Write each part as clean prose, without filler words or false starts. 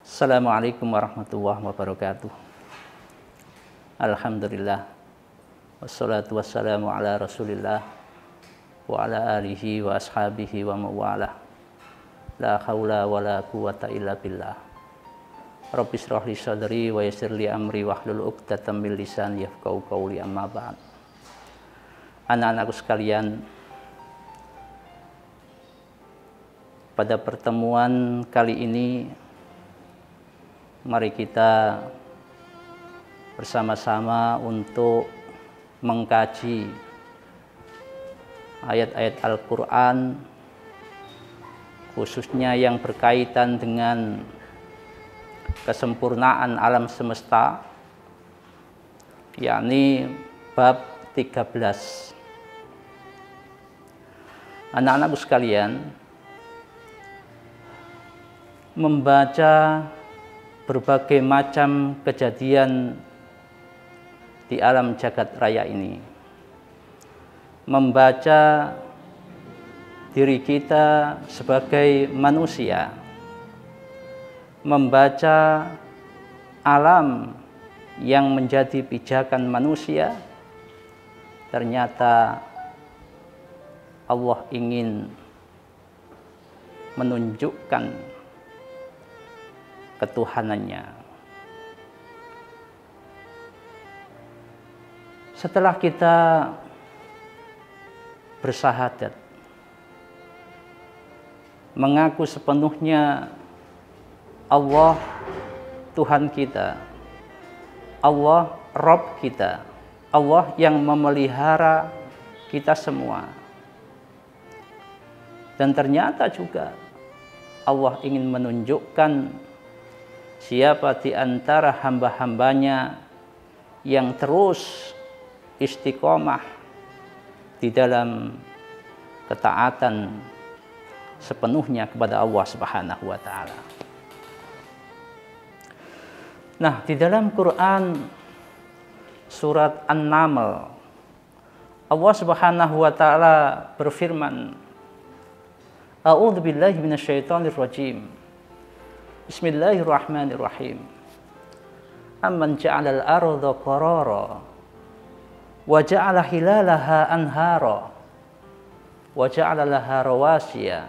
Assalamualaikum warahmatullahi wabarakatuh. Alhamdulillah. Wassalatu wassalamu ala rasulillah wa ala alihi wa ashabihi wa mawalah. La hawla wa la quwata illa billah. Rabbi shrah li sadri wa yassir li amri wahlul 'uqdatam min lisani yafqahu qawli, amma ba'd. Anak-anakku sekalian, pada pertemuan kali ini mari kita bersama-sama untuk mengkaji ayat-ayat Al-Quran, khususnya yang berkaitan dengan kesempurnaan alam semesta, yakni bab 13. Anak-anakku sekalian, membaca berbagai macam kejadian di alam jagat raya ini, membaca diri kita sebagai manusia, membaca alam yang menjadi pijakan manusia, ternyata Allah ingin menunjukkan ketuhanannya. Setelah kita bersahadat, mengaku sepenuhnya Allah Tuhan kita, Allah Rabb kita, Allah yang memelihara kita semua, dan ternyata juga Allah ingin menunjukkan siapa di antara hamba-hambanya yang terus istiqomah di dalam ketaatan sepenuhnya kepada Allah Subhanahu wa Ta'ala. Nah, di dalam Quran surat An-Naml, Allah Subhanahu wa Ta'ala berfirman, A'udzu billahi minasyaitonir rajim. Bismillahirrahmanirrahim. Amman ja'alal arda qarara wa ja'ala hilalaha anhara wa ja'ala laha rawasiya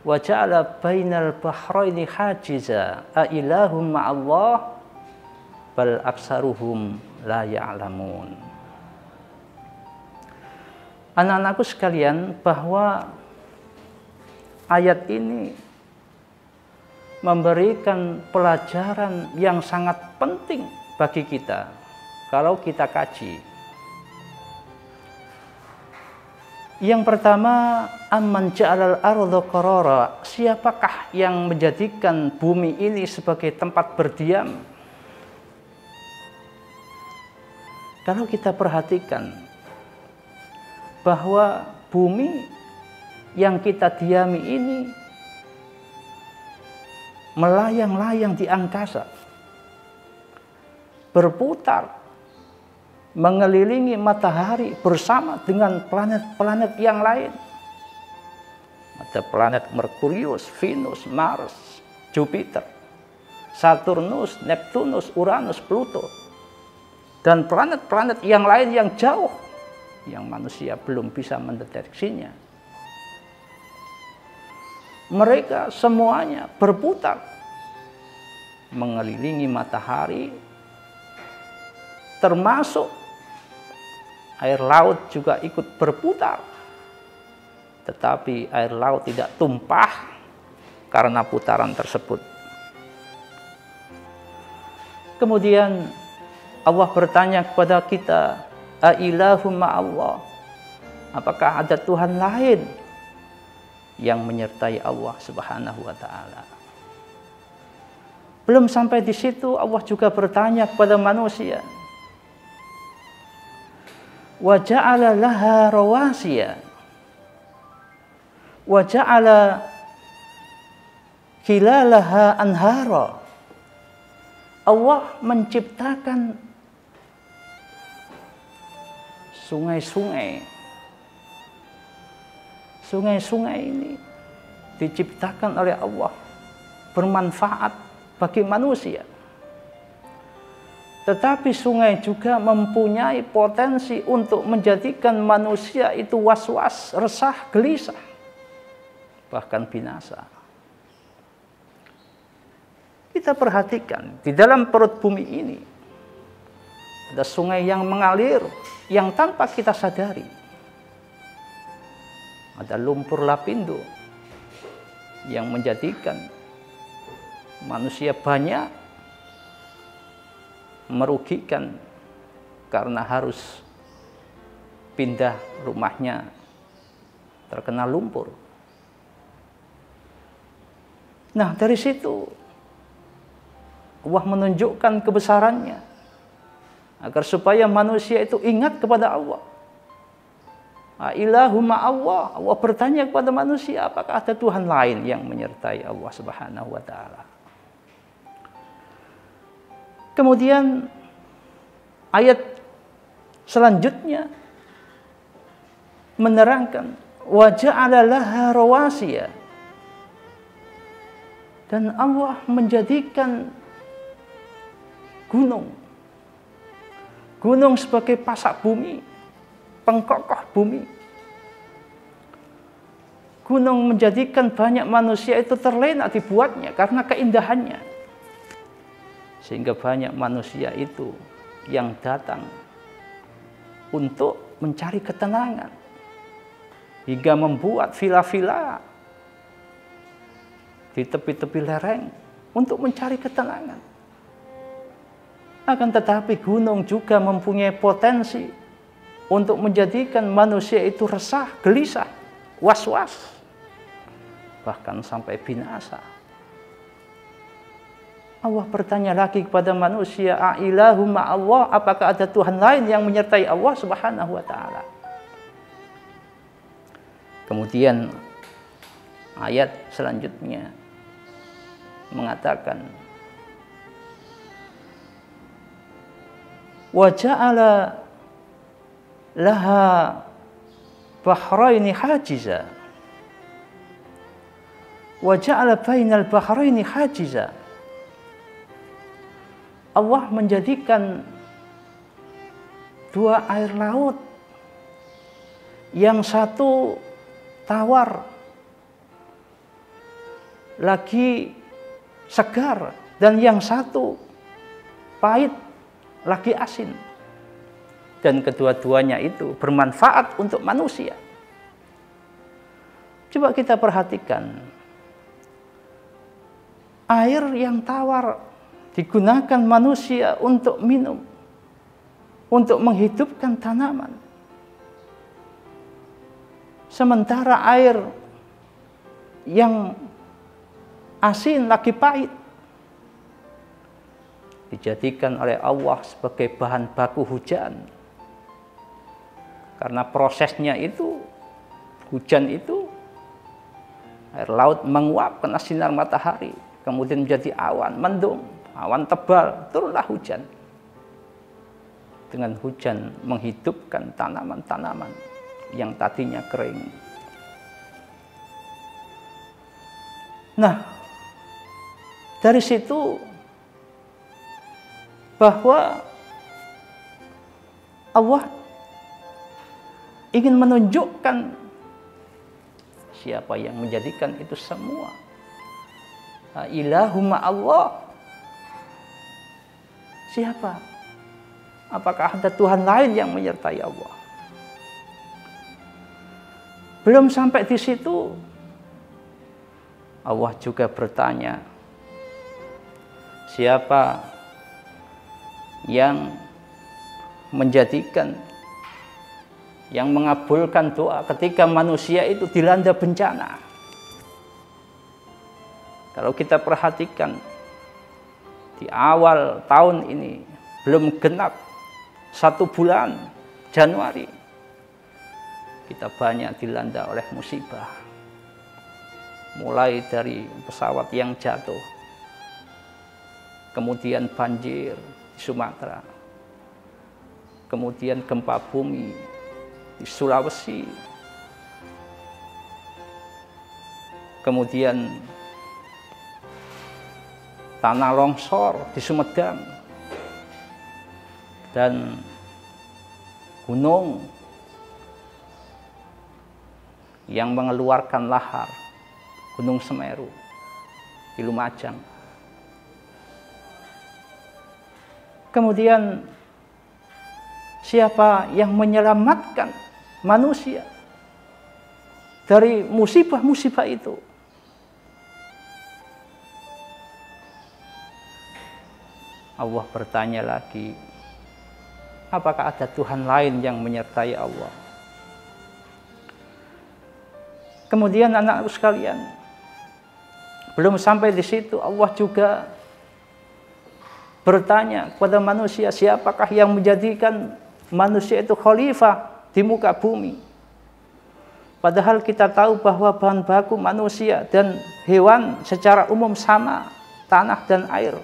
wa ja'ala bainal bahraini hajiza a ilahum ma'allah bal aksaruhum la ya'lamun. Anak-anakku sekalian, bahwa ayat ini memberikan pelajaran yang sangat penting bagi kita kalau kita kaji. Yang pertama, amman ja'alal arda qarara, siapakah yang menjadikan bumi ini sebagai tempat berdiam? Kalau kita perhatikan bahwa bumi yang kita diami ini melayang-layang di angkasa, berputar mengelilingi matahari bersama dengan planet-planet yang lain. Ada planet Merkurius, Venus, Mars, Jupiter, Saturnus, Neptunus, Uranus, Pluto, dan planet-planet yang lain yang jauh yang manusia belum bisa mendeteksinya. Mereka semuanya berputar mengelilingi matahari, termasuk air laut juga ikut berputar. Tetapi air laut tidak tumpah karena putaran tersebut. Kemudian Allah bertanya kepada kita, A ilahum ma'allah, apakah ada Tuhan lain yang menyertai Allah Subhanahu wa Ta'ala? Belum sampai di situ, Allah juga bertanya kepada manusia, wa ja'ala laha rawasiya wa ja'ala khilalaha anhara. Allah menciptakan sungai-sungai. Sungai-sungai ini diciptakan oleh Allah, bermanfaat bagi manusia. Tetapi sungai juga mempunyai potensi untuk menjadikan manusia itu was-was, resah, gelisah, bahkan binasa. Kita perhatikan di dalam perut bumi ini ada sungai yang mengalir yang tanpa kita sadari. Ada lumpur lapindo yang menjadikan manusia banyak merugikan karena harus pindah rumahnya terkena lumpur. Nah, dari situ Allah menunjukkan kebesarannya agar supaya manusia itu ingat kepada Allah. Ilahumma Allah. Allah bertanya kepada manusia, apakah ada Tuhan lain yang menyertai Allah Subhanahu wa taala? Kemudian ayat selanjutnya menerangkan wa ja'ala laha rawasiya, dan Allah menjadikan gunung sebagai pasak bumi, pengkokoh bumi. Gunung menjadikan banyak manusia itu terlena dibuatnya karena keindahannya. Sehingga banyak manusia itu yang datang untuk mencari ketenangan. Hingga membuat vila-vila di tepi-tepi lereng untuk mencari ketenangan. Akan tetapi gunung juga mempunyai potensi untuk menjadikan manusia itu resah, gelisah, was-was, bahkan sampai binasa. Allah bertanya lagi kepada manusia, Ilahumma Allah, apakah ada Tuhan lain yang menyertai Allah Subhanahu wa taala? Kemudian ayat selanjutnya mengatakan, wa ja'ala laha bahraini hajiza, wa ja'ala bainal bahraini hajiza. Allah menjadikan dua air laut, yang satu tawar lagi segar dan yang satu pahit lagi asin, dan kedua-duanya itu bermanfaat untuk manusia. Coba kita perhatikan, air yang tawar digunakan manusia untuk minum, untuk menghidupkan tanaman. Sementara air yang asin lagi pahit dijadikan oleh Allah sebagai bahan baku hujan. Karena prosesnya itu, hujan itu, air laut menguap kena sinar matahari, kemudian menjadi awan, mendung, awan tebal, turunlah hujan. Dengan hujan menghidupkan tanaman-tanaman yang tadinya kering. Nah, dari situ bahwa Allah ingin menunjukkan siapa yang menjadikan itu semua. Ilahumma Allah. Siapa? Apakah ada Tuhan lain yang menyertai Allah? Belum sampai di situ, Allah juga bertanya, siapa yang menjadikan, yang mengabulkan doa ketika manusia itu dilanda bencana? Kalau kita perhatikan, di awal tahun ini belum genap 1 bulan, Januari, kita banyak dilanda oleh musibah. Mulai dari pesawat yang jatuh, kemudian banjir di Sumatera, kemudian gempa bumi di Sulawesi, kemudian tanah longsor di Sumedang, dan gunung yang mengeluarkan lahar, Gunung Semeru di Lumajang. Kemudian siapa yang menyelamatkan manusia dari musibah-musibah itu? Allah bertanya lagi, apakah ada Tuhan lain yang menyertai Allah? Kemudian anak-anakku sekalian, belum sampai di situ, Allah juga bertanya kepada manusia, siapakah yang menjadikan manusia itu khalifah di muka bumi? Padahal kita tahu bahwa bahan baku manusia dan hewan secara umum sama, tanah dan air.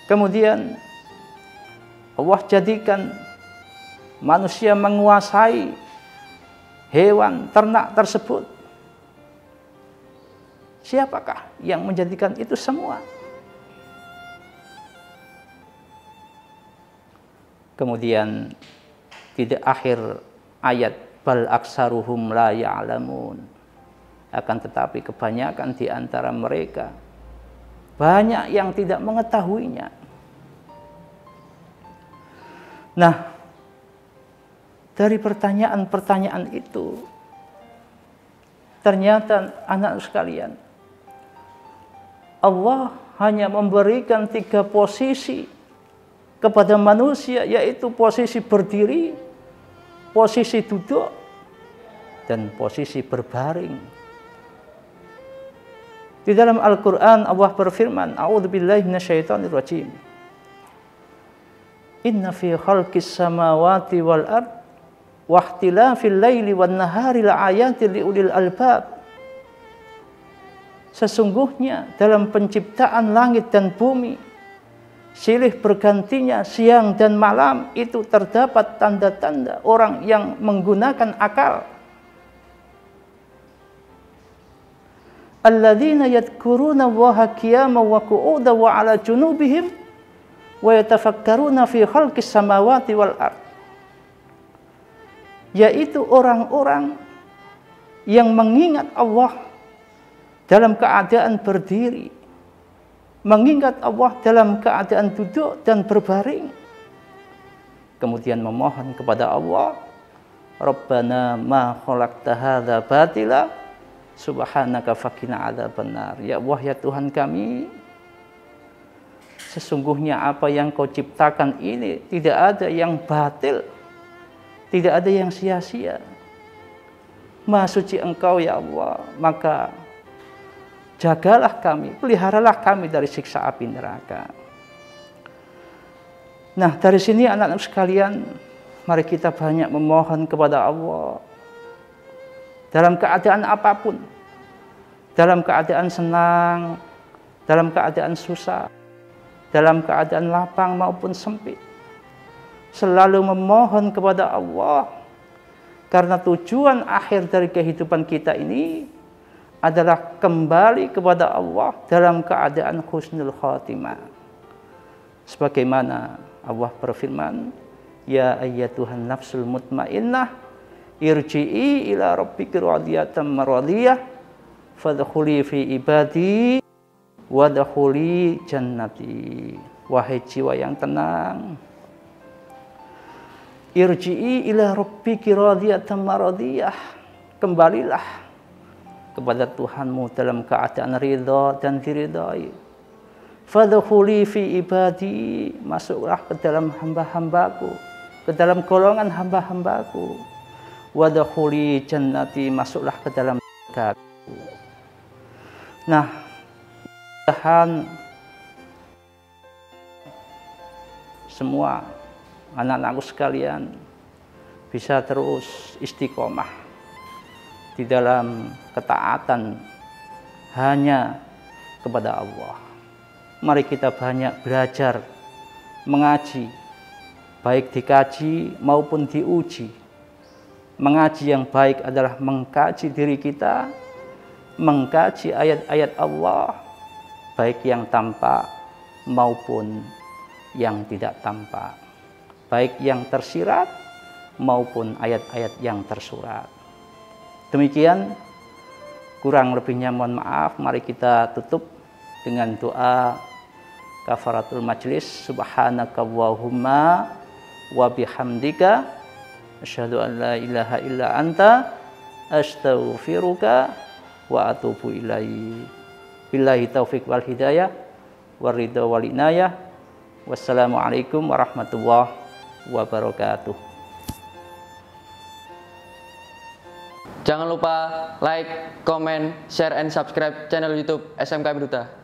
Kemudian Allah jadikan manusia menguasai hewan ternak tersebut. Siapakah yang menjadikan itu semua? Kemudian di akhir ayat, bal aksaruhum la ya'lamun, akan tetapi kebanyakan di antara mereka banyak yang tidak mengetahuinya. Nah, dari pertanyaan-pertanyaan itu, ternyata anak sekalian, Allah hanya memberikan 3 posisi kepada manusia, yaitu posisi berdiri, posisi duduk, dan posisi berbaring. Di dalam Al-Quran Allah berfirman, A'udzubillahi minasyaitonirrajim. Inna fi khalqis samawati wal ard wa ikhtilafil laili wan nahari laayatil liulil albab. Sesungguhnya dalam penciptaan langit dan bumi, silih bergantinya siang dan malam, itu terdapat tanda-tanda orang yang menggunakan akal. Alladzina yadhkuruna Allaha qiyaman wa qu'udan wa 'ala junubihim wa yatafakkaruna fi khalqis samawati wal ard. Yaitu orang-orang yang mengingat Allah dalam keadaan berdiri, mengingat Allah dalam keadaan duduk dan berbaring, kemudian memohon kepada Allah, Rabbana ma khalaqta hadza batila subhanaka faqina adzabannar. Ya Allah, ya Tuhan kami, sesungguhnya apa yang Kau ciptakan ini tidak ada yang batil, tidak ada yang sia-sia. Maha suci Engkau ya Allah, maka jagalah kami, peliharalah kami dari siksa api neraka. Nah, dari sini anak-anak sekalian, mari kita banyak memohon kepada Allah dalam keadaan apapun, dalam keadaan senang, dalam keadaan susah, dalam keadaan lapang maupun sempit. Selalu memohon kepada Allah, karena tujuan akhir dari kehidupan kita ini adalah kembali kepada Allah dalam keadaan husnul khatimah. Sebagaimana Allah berfirman, ya ayyatuhan nafsul mutmainnah irji'i ila rabbiki radiyatan maradiyah fadkhuli fi ibadi wadkhuli jannati. Wahai jiwa yang tenang, irji'i ila rabbiki radiyatan maradiyah, kembalilah kepada Tuhanmu dalam keadaan ridha dan diridhai. Fadkhuli fi ibadi, masuklah ke dalam hamba-hambaku, ke dalam golongan hamba-hambaku. Wadkhuli jannati, masuklah ke dalam surgaku. Nah, mudah-mudahan semua anak-anakku sekalian bisa terus istiqomah di dalam ketaatan hanya kepada Allah. Mari kita banyak belajar mengaji, baik dikaji maupun diuji. Mengaji yang baik adalah mengkaji diri kita, mengkaji ayat-ayat Allah, baik yang tampak maupun yang tidak tampak, baik yang tersirat maupun ayat-ayat yang tersurat. Demikian, kurang lebihnya mohon maaf. Mari kita tutup dengan doa kafaratul majlis. Subhanakallahumma wa bihamdika asyhadu an la ilaha illa anta astaghfiruka wa atubu ilaik. Billahi taufik wal hidayah war ridha wal inayah. Wassalamualaikum warahmatullahi wabarakatuh. Jangan lupa like, comment, share, and subscribe channel YouTube SMKM Duta.